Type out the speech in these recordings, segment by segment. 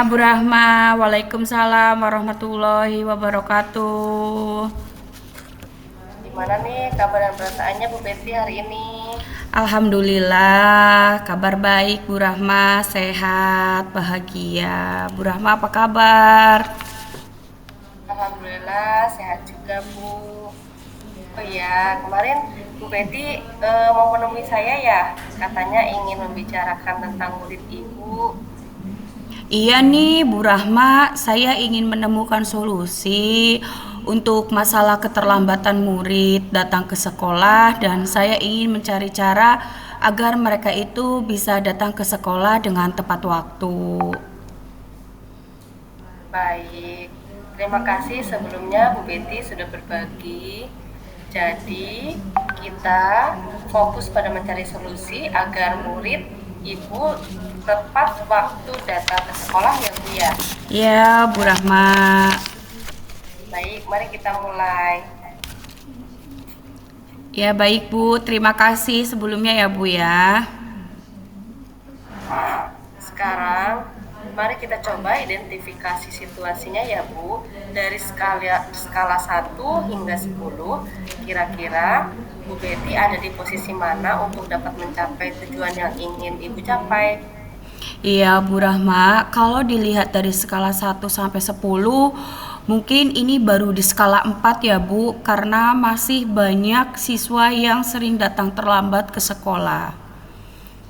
Bu Rahma. Waalaikumsalam warahmatullahi wabarakatuh. Gimana nih kabar dan perasaannya Bu Betty hari ini? Alhamdulillah, kabar baik Bu Rahma, sehat, bahagia. Bu Rahma apa kabar? Alhamdulillah sehat juga Bu. Oh iya, kemarin Bu Betty mau menemui saya ya, katanya ingin membicarakan tentang murid Ibu. Iya nih Bu Rahma, saya ingin menemukan solusi untuk masalah keterlambatan murid datang ke sekolah dan saya ingin mencari cara agar mereka itu bisa datang ke sekolah dengan tepat waktu. Baik, terima kasih sebelumnya Bu Betty sudah berbagi. Jadi kita fokus pada mencari solusi agar murid Ibu tepat waktu datang ke sekolah ya Bu ya. Ya Bu Rahma. Baik, mari kita mulai. Ya baik Bu, terima kasih sebelumnya ya Bu ya. Sekarang, mari kita coba identifikasi situasinya ya Bu. Dari skala 1 hingga 10, kira-kira Bu Betty ada di posisi mana untuk dapat mencapai tujuan yang ingin Ibu capai? Iya Bu Rahma, kalau dilihat dari skala 1 sampai 10, mungkin ini baru di skala 4 ya Bu, karena masih banyak siswa yang sering datang terlambat ke sekolah.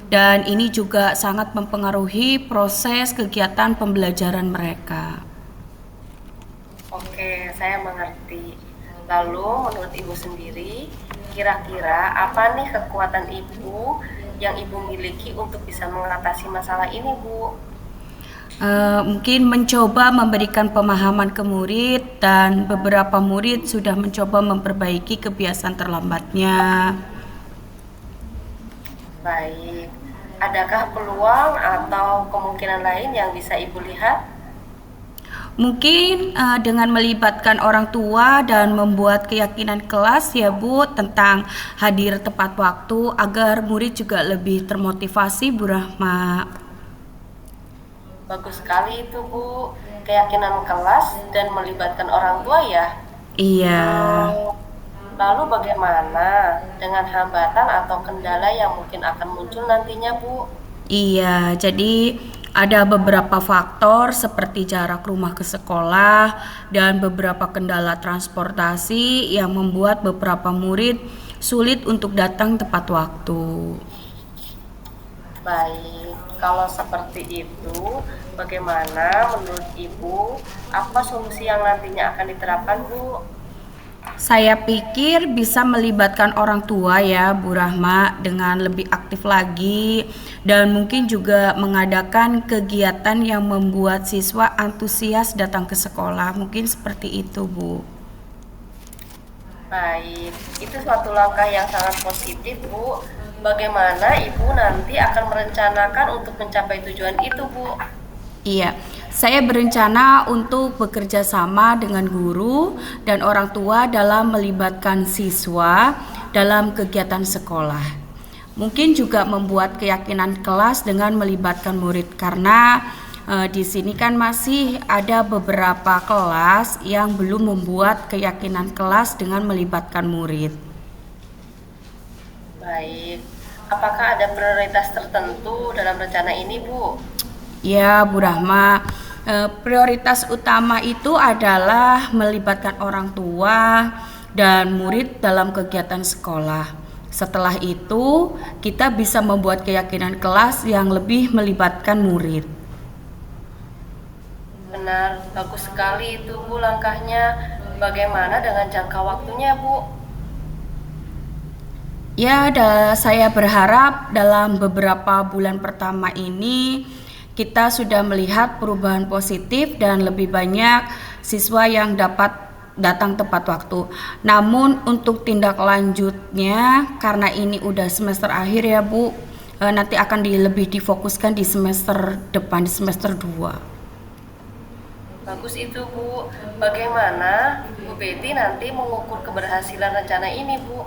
Dan ini juga sangat mempengaruhi proses kegiatan pembelajaran mereka. Oke, saya mengerti. Lalu menurut Ibu sendiri, kira-kira apa nih kekuatan Ibu yang Ibu miliki untuk bisa mengatasi masalah ini, Bu? Mungkin mencoba memberikan pemahaman ke murid dan beberapa murid sudah mencoba memperbaiki kebiasaan terlambatnya. Baik, adakah peluang atau kemungkinan lain yang bisa Ibu lihat? Mungkin dengan melibatkan orang tua dan membuat keyakinan kelas ya Bu tentang hadir tepat waktu agar murid juga lebih termotivasi Bu Rahma. Bagus sekali itu, Bu. Keyakinan kelas dan melibatkan orang tua ya. Iya. Lalu bagaimana dengan hambatan atau kendala yang mungkin akan muncul nantinya, Bu? Iya, jadi ada beberapa faktor seperti jarak rumah ke sekolah dan beberapa kendala transportasi yang membuat beberapa murid sulit untuk datang tepat waktu. Baik, kalau seperti itu, bagaimana menurut Ibu, apa solusi yang nantinya akan diterapkan, Bu? Saya pikir bisa melibatkan orang tua ya Bu Rahma dengan lebih aktif lagi dan mungkin juga mengadakan kegiatan yang membuat siswa antusias datang ke sekolah. Mungkin seperti itu Bu. Baik, itu suatu langkah yang sangat positif, Bu. Bagaimana Ibu nanti akan merencanakan untuk mencapai tujuan itu, Bu? Iya, saya berencana untuk bekerja sama dengan guru dan orang tua dalam melibatkan siswa dalam kegiatan sekolah. Mungkin juga membuat keyakinan kelas dengan melibatkan murid karena di sini kan masih ada beberapa kelas yang belum membuat keyakinan kelas dengan melibatkan murid. Baik, apakah ada prioritas tertentu dalam rencana ini, Bu? Ya, Bu Rahma, prioritas utama itu adalah melibatkan orang tua dan murid dalam kegiatan sekolah. Setelah itu, kita bisa membuat keyakinan kelas yang lebih melibatkan murid. Benar, bagus sekali itu, Bu, langkahnya. Bagaimana dengan jangka waktunya, Bu? Ya, saya berharap dalam beberapa bulan pertama ini kita sudah melihat perubahan positif dan lebih banyak siswa yang dapat datang tepat waktu. Namun untuk tindak lanjutnya karena ini udah semester akhir ya Bu, nanti akan lebih difokuskan di semester depan, di semester 2. Bagus itu, Bu. Bagaimana Bu Betty nanti mengukur keberhasilan rencana ini, Bu?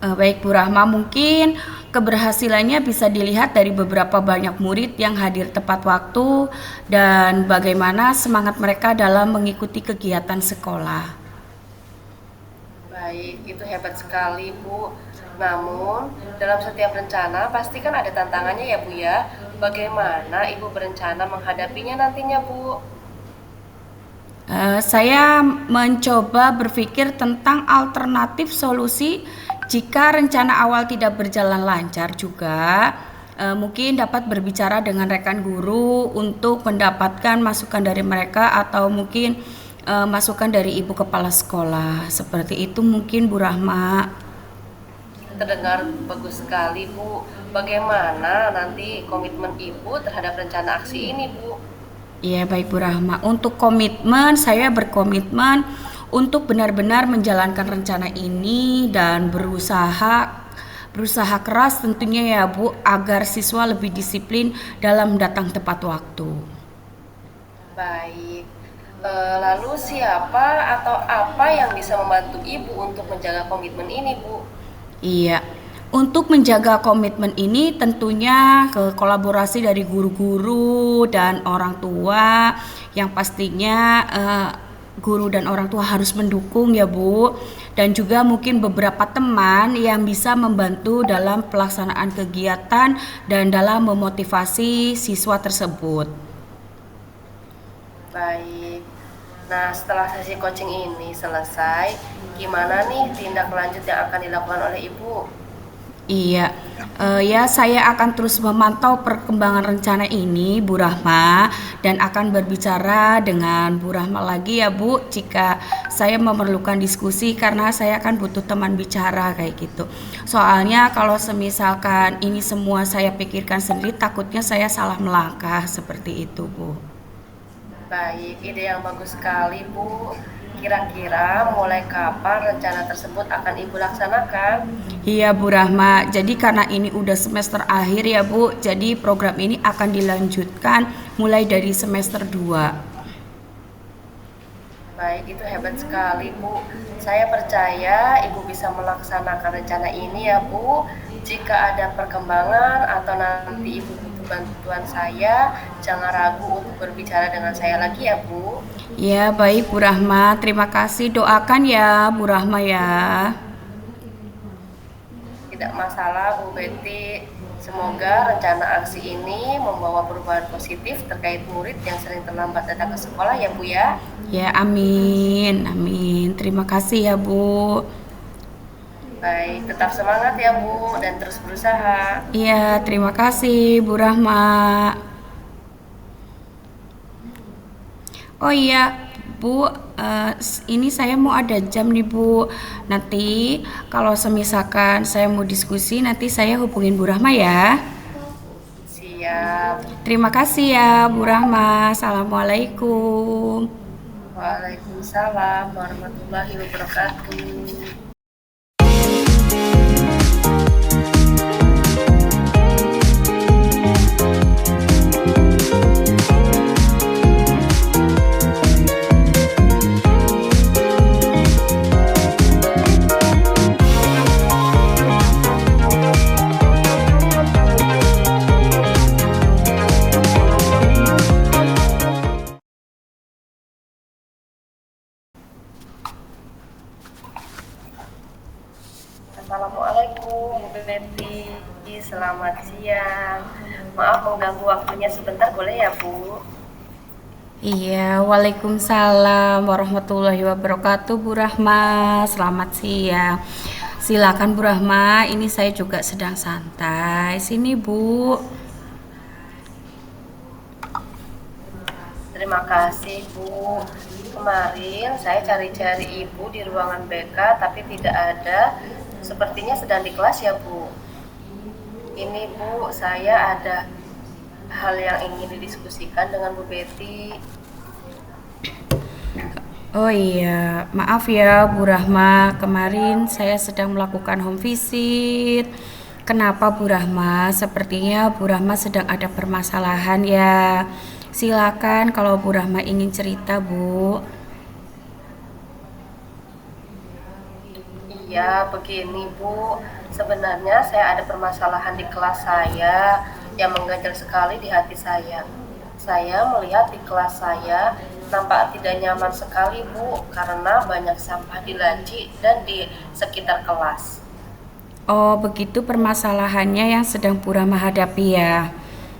Baik Bu Rahma, mungkin keberhasilannya bisa dilihat dari beberapa banyak murid yang hadir tepat waktu dan bagaimana semangat mereka dalam mengikuti kegiatan sekolah. Baik, itu hebat sekali Bu. Namun, dalam setiap rencana pasti kan ada tantangannya ya Bu ya. Bagaimana Ibu berencana menghadapinya nantinya Bu? Saya mencoba berpikir tentang alternatif solusi jika rencana awal tidak berjalan lancar juga. Mungkin dapat berbicara dengan rekan guru untuk mendapatkan masukan dari mereka atau mungkin masukan dari ibu kepala sekolah. Seperti itu mungkin Bu Rahma. Terdengar bagus sekali Bu. Bagaimana nanti komitmen Ibu terhadap rencana aksi ini Bu? Iya baik Bu Rahma. Untuk komitmen, saya berkomitmen untuk benar-benar menjalankan rencana ini dan berusaha keras tentunya ya Bu, agar siswa lebih disiplin dalam datang tepat waktu. Baik. Lalu siapa atau apa yang bisa membantu Ibu untuk menjaga komitmen ini Bu? Iya, untuk menjaga komitmen ini tentunya kolaborasi dari guru-guru dan orang tua yang pastinya guru dan orang tua harus mendukung ya Bu, dan juga mungkin beberapa teman yang bisa membantu dalam pelaksanaan kegiatan dan dalam memotivasi siswa tersebut. Baik. Nah, setelah sesi coaching ini selesai, gimana nih tindak lanjut yang akan dilakukan oleh Ibu? Iya, ya saya akan terus memantau perkembangan rencana ini Bu Rahma dan akan berbicara dengan Bu Rahma lagi ya Bu jika saya memerlukan diskusi karena saya akan butuh teman bicara kayak gitu. Soalnya kalau semisalkan ini semua saya pikirkan sendiri takutnya saya salah melangkah seperti itu Bu. Baik, ide yang bagus sekali Bu. Kira-kira mulai kapan rencana tersebut akan Ibu laksanakan? Iya Bu Rahma, jadi karena ini udah semester akhir ya Bu, jadi program ini akan dilanjutkan mulai dari semester 2. Baik, itu hebat sekali Bu. Saya percaya Ibu bisa melaksanakan rencana ini ya Bu. Jika ada perkembangan atau nanti Ibu butuh bantuan saya, jangan ragu untuk berbicara dengan saya lagi ya Bu. Ya baik Bu Rahma, terima kasih, doakan ya Bu Rahma ya. Tidak masalah Bu Betty. Semoga rencana aksi ini membawa perubahan positif terkait murid yang sering terlambat datang ke sekolah ya Bu ya. Ya amin, amin, terima kasih ya Bu. Baik, tetap semangat ya Bu dan terus berusaha. Iya terima kasih Bu Rahma. Oh iya Bu, ini saya mau ada jam nih Bu. Nanti kalau semisalkan saya mau diskusi nanti saya hubungin Bu Rahma ya. Siap. Terima kasih ya Bu Rahma. Assalamualaikum. Waalaikumsalam warahmatullahi wabarakatuh. Assalamualaikum Bu Betty, selamat siang. Maaf mengganggu waktunya sebentar, boleh ya Bu? Iya, Waalaikumsalam warahmatullahi wabarakatuh Bu Rahma. Selamat siang. Silakan Bu Rahma, ini saya juga sedang santai. Sini Bu. Terima kasih Bu. Kemarin saya cari-cari Ibu di ruangan BK tapi tidak ada. Sepertinya sedang di kelas ya Bu. Ini Bu, saya ada hal yang ingin didiskusikan dengan Bu Betty. Oh iya, maaf ya Bu Rahma, kemarin saya sedang melakukan home visit. Kenapa Bu Rahma? Sepertinya Bu Rahma sedang ada permasalahan ya. Silakan kalau Bu Rahma ingin cerita Bu. Iya, begini Bu, sebenarnya saya ada permasalahan di kelas saya yang mengganjal sekali di hati saya. Saya melihat di kelas saya nampak tidak nyaman sekali Bu, karena banyak sampah di laci dan di sekitar kelas. Oh, begitu permasalahannya yang sedang Bu Rahma hadapi ya.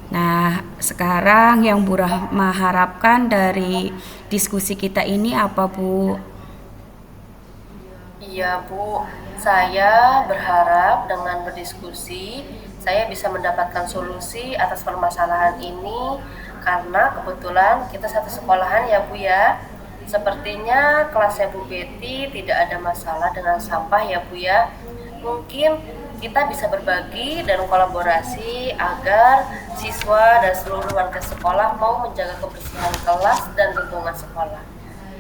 Nah, sekarang yang Bu Rahma harapkan dari diskusi kita ini apa, Bu? Iya Bu, saya berharap dengan berdiskusi saya bisa mendapatkan solusi atas permasalahan ini karena kebetulan kita satu sekolahan ya Bu ya. Sepertinya kelasnya Bu Betty tidak ada masalah dengan sampah ya Bu ya. Mungkin kita bisa berbagi dan kolaborasi agar siswa dan seluruh warga sekolah mau menjaga kebersihan kelas dan lingkungan sekolah.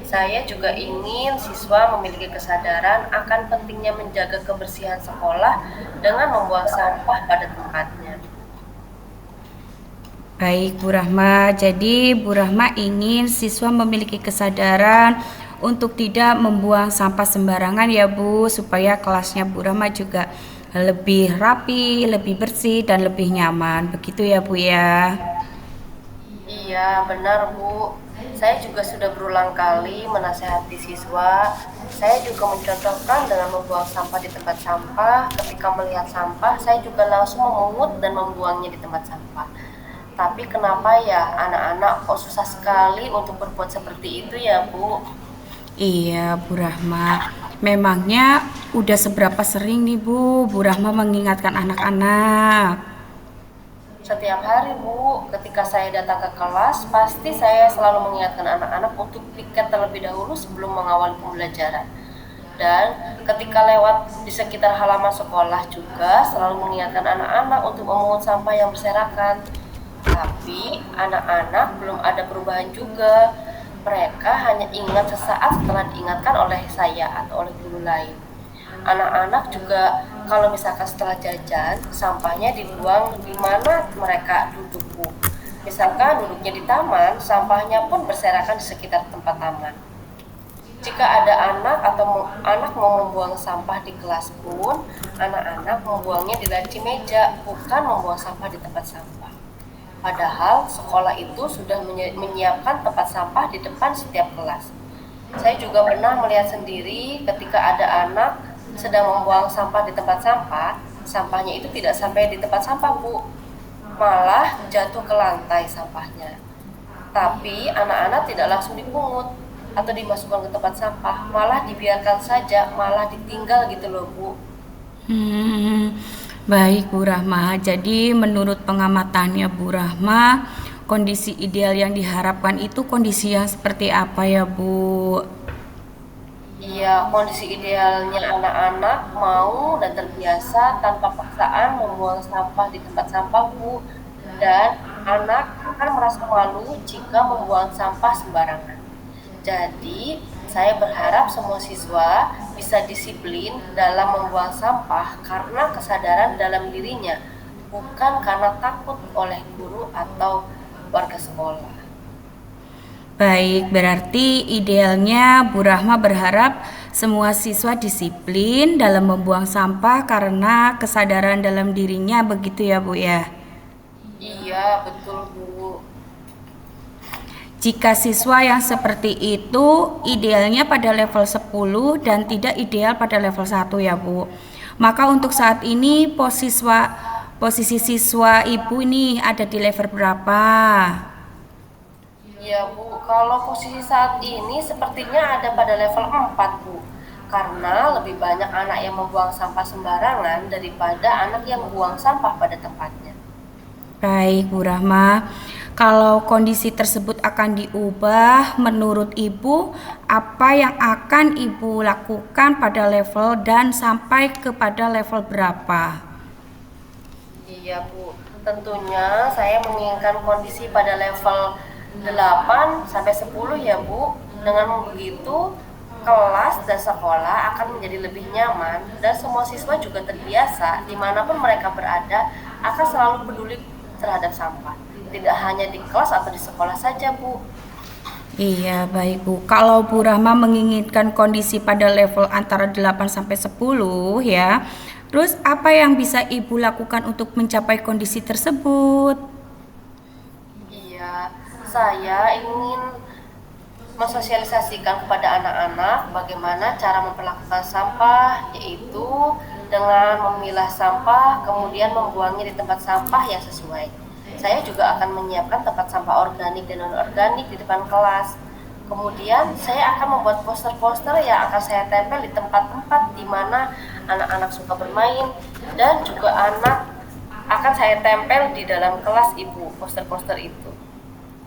Saya juga ingin siswa memiliki kesadaran akan pentingnya menjaga kebersihan sekolah dengan membuang sampah pada tempatnya. Baik, Bu Rahma. Jadi, Bu Rahma ingin siswa memiliki kesadaran untuk tidak membuang sampah sembarangan ya, Bu, supaya kelasnya Bu Rahma juga lebih rapi, lebih bersih, dan lebih nyaman. Begitu ya, Bu ya. Iya, benar Bu. Saya juga sudah berulang kali menasehati siswa. Saya juga mencontohkan dengan membuang sampah di tempat sampah. Ketika melihat sampah, saya juga langsung memungut dan membuangnya di tempat sampah. Tapi kenapa ya anak-anak kok susah sekali untuk berbuat seperti itu ya Bu? Iya, Bu Rahma. Memangnya udah seberapa sering nih, Bu Rahma mengingatkan anak-anak? Setiap hari Bu, ketika saya datang ke kelas, pasti saya selalu mengingatkan anak-anak untuk piket terlebih dahulu sebelum mengawali pembelajaran. Dan ketika lewat di sekitar halaman sekolah juga selalu mengingatkan anak-anak untuk memungut sampah yang berserakan. Tapi anak-anak belum ada perubahan juga. Mereka hanya ingat sesaat setelah diingatkan oleh saya atau oleh guru lain. Anak-anak juga kalau misalkan setelah jajan, sampahnya dibuang di mana mereka duduk, Bu. Misalkan duduknya di taman, sampahnya pun berserakan di sekitar tempat taman. Jika ada anak mau membuang sampah di kelas pun, anak-anak membuangnya di laci meja, bukan membuang sampah di tempat sampah. Padahal sekolah itu sudah menyiapkan tempat sampah di depan setiap kelas. Saya juga pernah melihat sendiri ketika ada anak sedang membuang sampah di tempat sampah, sampahnya itu tidak sampai di tempat sampah, Bu. Malah jatuh ke lantai sampahnya. Tapi anak-anak tidak langsung dipungut atau dimasukkan ke tempat sampah, malah dibiarkan saja, malah ditinggal gitu loh, Bu. Hmm, baik Bu Rahma. Jadi menurut pengamatannya Bu Rahma, kondisi ideal yang diharapkan itu kondisi yang seperti apa ya, Bu? Iya, kondisi idealnya anak-anak mau dan terbiasa tanpa paksaan membuang sampah di tempat sampah, Bu. Dan anak akan merasa malu jika membuang sampah sembarangan. Jadi, saya berharap semua siswa bisa disiplin dalam membuang sampah karena kesadaran dalam dirinya, bukan karena takut oleh guru atau warga sekolah. Baik, berarti idealnya Bu Rahma berharap semua siswa disiplin dalam membuang sampah karena kesadaran dalam dirinya, begitu ya, Bu ya. Iya, betul, Bu. Jika siswa yang seperti itu idealnya pada level 10 dan tidak ideal pada level 1 ya, Bu. Maka untuk saat ini posisi siswa Ibu ini ada di level berapa? Ya Bu, kalau posisi saat ini sepertinya ada pada level 4 Bu. Karena lebih banyak anak yang membuang sampah sembarangan daripada anak yang buang sampah pada tempatnya. Baik, Bu Rahma. Kalau kondisi tersebut akan diubah, menurut Ibu, apa yang akan Ibu lakukan pada level dan sampai kepada level berapa? Iya Bu, tentunya saya menginginkan kondisi pada level 8 sampai 10 ya Bu. Dengan begitu, kelas dan sekolah akan menjadi lebih nyaman dan semua siswa juga terbiasa dimanapun mereka berada akan selalu peduli terhadap sampah. Tidak hanya di kelas atau di sekolah saja, Bu. Iya, baik Bu. Kalau Bu Rahma menginginkan kondisi pada level antara 8 sampai 10 ya. Terus apa yang bisa Ibu lakukan untuk mencapai kondisi tersebut? Iya, saya ingin mensosialisasikan kepada anak-anak bagaimana cara memperlakukan sampah, yaitu dengan memilah sampah kemudian membuangnya di tempat sampah yang sesuai. Saya juga akan menyiapkan tempat sampah organik dan non-organik di depan kelas. Kemudian saya akan membuat poster-poster yang akan saya tempel di tempat-tempat di mana anak-anak suka bermain, dan juga anak akan saya tempel di dalam kelas Ibu, poster-poster itu.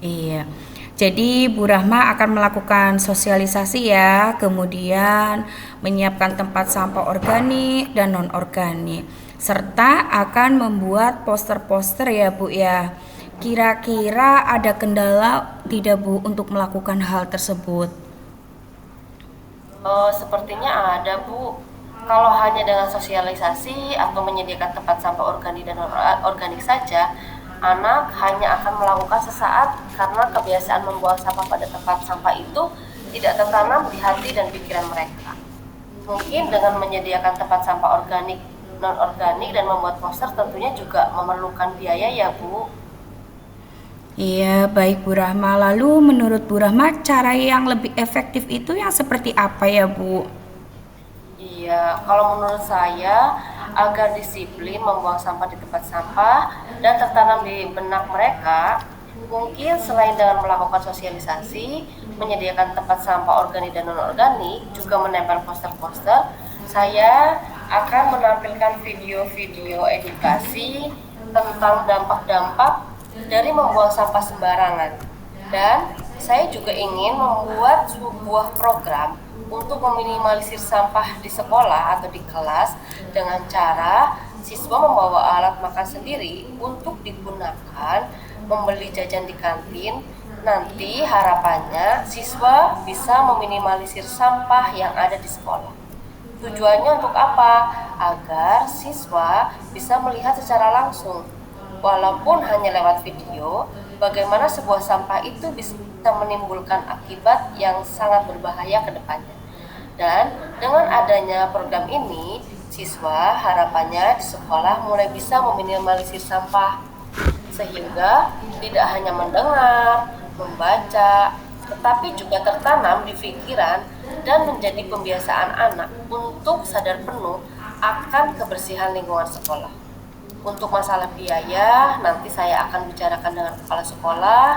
Iya. Jadi Bu Rahma akan melakukan sosialisasi ya, kemudian menyiapkan tempat sampah organik dan non-organik, serta akan membuat poster-poster ya Bu ya. Kira-kira ada kendala tidak Bu untuk melakukan hal tersebut? Sepertinya ada Bu. Kalau hanya dengan sosialisasi atau menyediakan tempat sampah organik dan non-organik saja, anak hanya akan melakukan sesaat karena kebiasaan membuang sampah pada tempat sampah itu tidak tertanam di hati dan pikiran mereka. Mungkin dengan menyediakan tempat sampah organik, non-organik, dan membuat poster tentunya juga memerlukan biaya ya Bu. Iya, baik Bu Rahma. Lalu menurut Bu Rahma cara yang lebih efektif itu yang seperti apa ya Bu? Iya, kalau menurut saya, agar disiplin membuang sampah di tempat sampah dan tertanam di benak mereka, mungkin selain dengan melakukan sosialisasi, menyediakan tempat sampah organik dan non-organik, juga menempel poster-poster, saya akan menampilkan video-video edukasi tentang dampak-dampak dari membuang sampah sembarangan. Dan saya juga ingin membuat sebuah program untuk meminimalisir sampah di sekolah atau di kelas dengan cara siswa membawa alat makan sendiri untuk digunakan membeli jajan di kantin. Nanti harapannya siswa bisa meminimalisir sampah yang ada di sekolah. Tujuannya untuk apa? Agar siswa bisa melihat secara langsung, walaupun hanya lewat video, bagaimana sebuah sampah itu bisa menimbulkan akibat yang sangat berbahaya ke depannya. Dan dengan adanya program ini, siswa harapannya di sekolah mulai bisa meminimalisir sampah, sehingga tidak hanya mendengar, membaca, tetapi juga tertanam di pikiran dan menjadi pembiasaan anak untuk sadar penuh akan kebersihan lingkungan sekolah. Untuk masalah biaya, nanti saya akan bicarakan dengan kepala sekolah,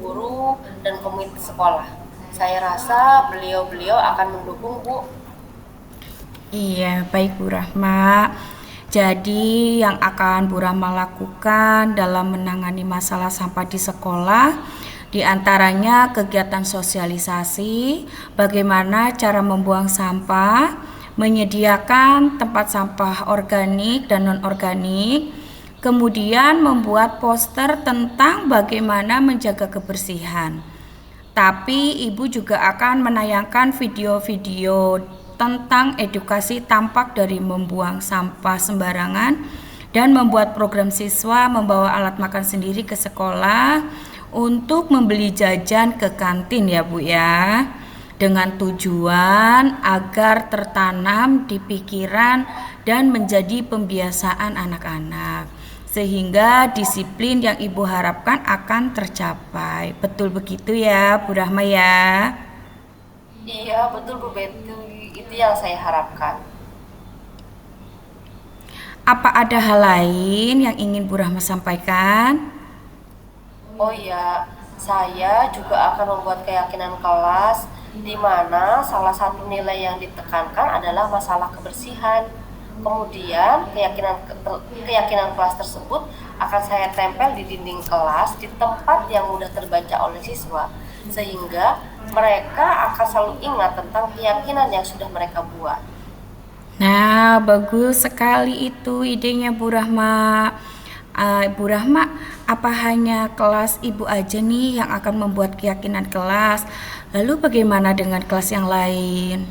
guru, dan komite sekolah. Saya rasa beliau-beliau akan mendukung Bu. Iya, baik Bu Rahma. Jadi yang akan Bu Rahma lakukan dalam menangani masalah sampah di sekolah diantaranya kegiatan sosialisasi, bagaimana cara membuang sampah, menyediakan tempat sampah organik dan non-organik, kemudian membuat poster tentang bagaimana menjaga kebersihan. Tapi Ibu juga akan menayangkan video-video tentang edukasi dampak dari membuang sampah sembarangan dan membuat program siswa membawa alat makan sendiri ke sekolah untuk membeli jajan ke kantin ya Bu ya, dengan tujuan agar tertanam di pikiran dan menjadi pembiasaan anak-anak, sehingga disiplin yang Ibu harapkan akan tercapai. Betul begitu ya Bu Rahma ya? Iya, betul Bu Betty. Itu yang saya harapkan. Apa ada hal lain yang ingin Bu Rahma sampaikan? Oh iya, saya juga akan membuat keyakinan kelas di mana salah satu nilai yang ditekankan adalah masalah kebersihan. Kemudian keyakinan kelas tersebut akan saya tempel di dinding kelas di tempat yang mudah terbaca oleh siswa, sehingga mereka akan selalu ingat tentang keyakinan yang sudah mereka buat. Nah, bagus sekali itu idenya Bu Rahma. Bu Rahma, apa hanya kelas Ibu aja nih yang akan membuat keyakinan kelas? Lalu bagaimana dengan kelas yang lain?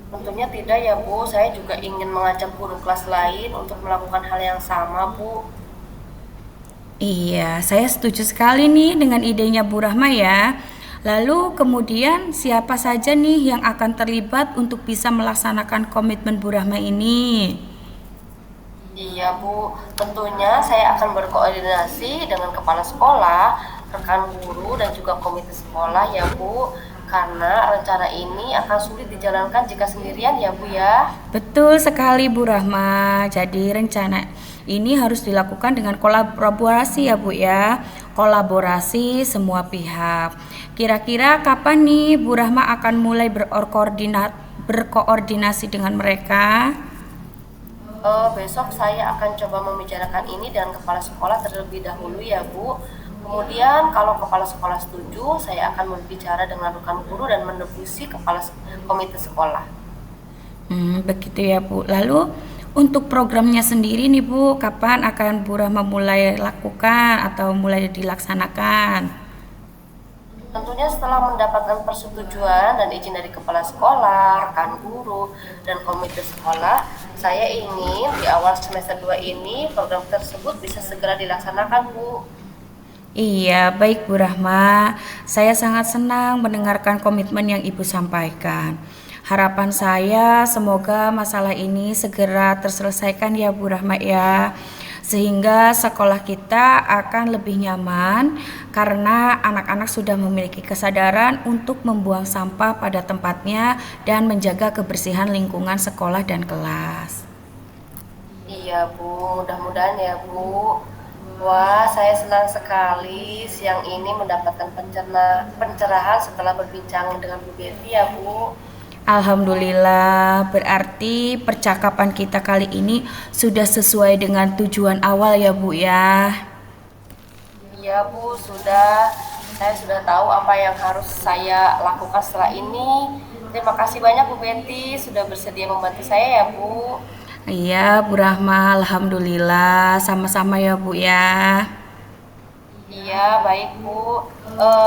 Tentunya tidak ya Bu, saya juga ingin mengajak guru kelas lain untuk melakukan hal yang sama Bu. Iya, saya setuju sekali nih dengan idenya Bu Rahma ya. Lalu kemudian siapa saja nih yang akan terlibat untuk bisa melaksanakan komitmen Bu Rahma ini? Iya Bu, tentunya saya akan berkoordinasi dengan kepala sekolah, rekan guru, dan juga komite sekolah ya Bu. Karena rencana ini akan sulit dijalankan jika sendirian ya Bu ya. Betul sekali Bu Rahma. Jadi rencana ini harus dilakukan dengan kolaborasi ya Bu ya. Kolaborasi semua pihak. Kira-kira kapan nih Bu Rahma akan mulai berkoordinasi dengan mereka? Besok saya akan coba membicarakan ini dengan kepala sekolah terlebih dahulu ya Bu. Kemudian kalau kepala sekolah setuju, saya akan berbicara dengan rekan guru dan menebusi komite sekolah. Begitu ya Bu. Lalu untuk programnya sendiri nih Bu, kapan akan Bu Rahma mulai lakukan atau mulai dilaksanakan? Tentunya setelah mendapatkan persetujuan dan izin dari kepala sekolah, rekan guru, dan komite sekolah, saya ingin di awal semester 2 ini program tersebut bisa segera dilaksanakan Bu. Iya, baik Bu Rahma. Saya sangat senang mendengarkan komitmen yang Ibu sampaikan. Harapan saya semoga masalah ini segera terselesaikan ya Bu Rahma ya. Sehingga sekolah kita akan lebih nyaman karena anak-anak sudah memiliki kesadaran untuk membuang sampah pada tempatnya dan menjaga kebersihan lingkungan sekolah dan kelas. Iya Bu, mudah-mudahan ya Bu. Wah, saya senang sekali siang ini mendapatkan pencerahan setelah berbincang dengan Bu Betty ya Bu. Alhamdulillah, berarti percakapan kita kali ini sudah sesuai dengan tujuan awal ya Bu ya. Iya Bu, sudah. Saya sudah tahu apa yang harus saya lakukan setelah ini. Terima kasih banyak Bu Betty sudah bersedia membantu saya ya Bu. Iya Bu Rahma, Alhamdulillah, sama-sama ya Bu ya. Iya, baik Bu.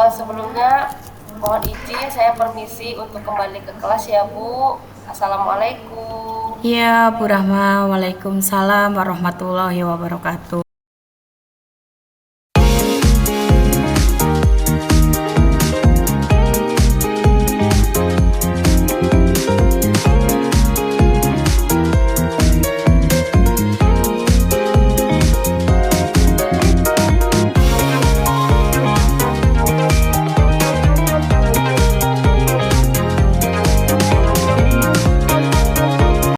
Sebelumnya mohon izin saya permisi untuk kembali ke kelas ya Bu. Assalamualaikum. Iya Bu Rahma, Waalaikumsalam warahmatullahi wabarakatuh.